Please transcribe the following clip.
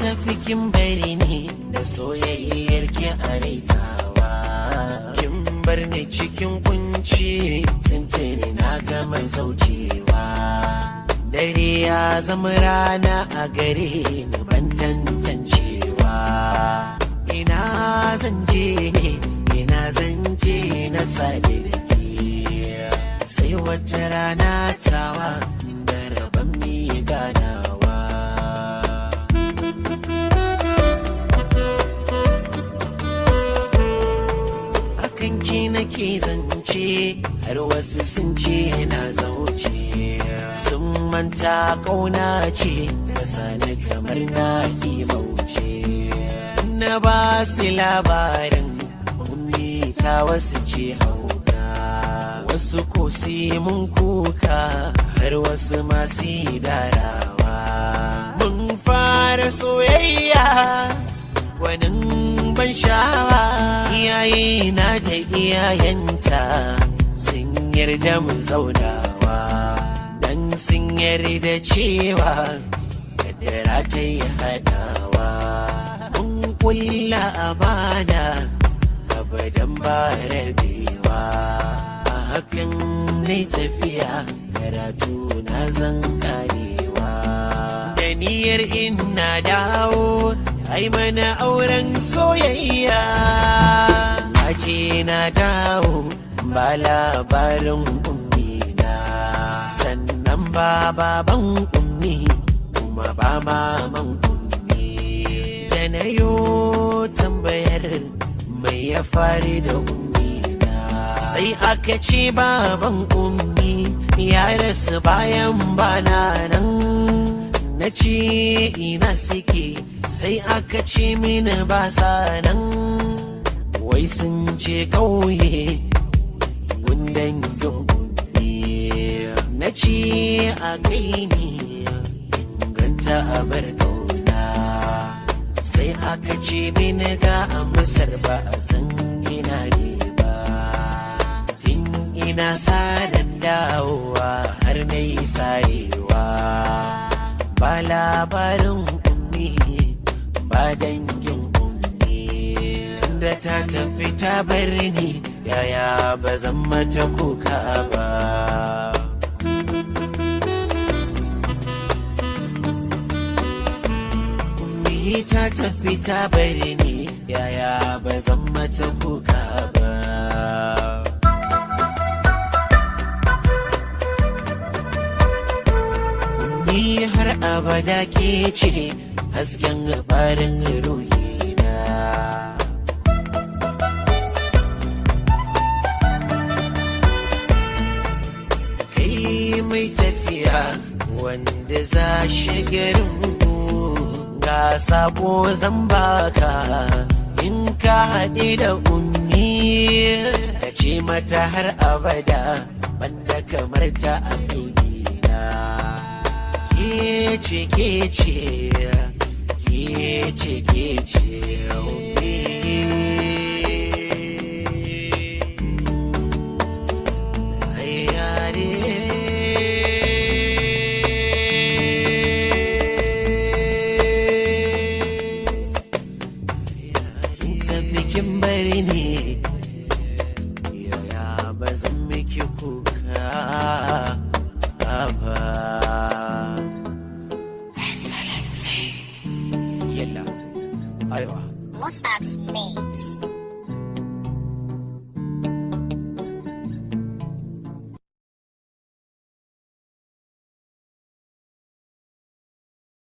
tafi kin bari ni da soyayyar ki a raitawa. Kin bar ni cikin kunci tuntuni na gama zaucewa. Dare ya zama rana a gare ni ban tantancewa. Ina zan je ne, ina zan je na sade da ke. Sai wata rana tawa da rabon mi ganawa. Akan ki nake zance har wasu sun ce na zauce. Sun manta kauna ce ta sani kamar na mauce. Na ba su labarin ummi ta wasu ce hauka. Wasu ko mun kuka har wasu masu darawa. Mun fara soyayya gwanin ban sha'awa. Iyaye na da iyayenta sun yarda mu zaunawa. Dan sun yarda cewa kaddara ta yi haɗawa. Mun kulla amana abadan ba rabewa. A hakan nai tafiya karatu na zan karewa. Da niyyar ina dawo ai mana auren soyayya. Aje na dawo ba labarin ummi na, sannan ba baban ummi kuma ba maman ummi. Da na yo tambayar mai ya fari da ummi na, sai aka ce baban ummi ya rasu bayan bana nan. Na ce ina suke, sai aka ce mini ba sa nan. Wai sun ce kauye gundan ummi. Na ce a kai ne inganta a bar kauna. Sai aka ce mini ga amsar ba a san ina ne ba. Tun ina sadan dawowa har na yi sarewa. Ba labarin ummi ba dangin ummi. Tunda ta tafi ta bar ni yaya ba zan mata kuka ba. Ummi ta tafi ta bar ni yaya ba zan mata kuka ba. Ni har abada ke ce hasken farin ruhina. Kai mai tafiya wanda za shi garin ga sako zan baka. In ka haɗe da ummi ka ce mata har abada banda kamar ta a duniya. Kece kece kece kece tafi kin bari ne yaya ba zan miki kuka ba. Yalla, aiwa. Mustap's made.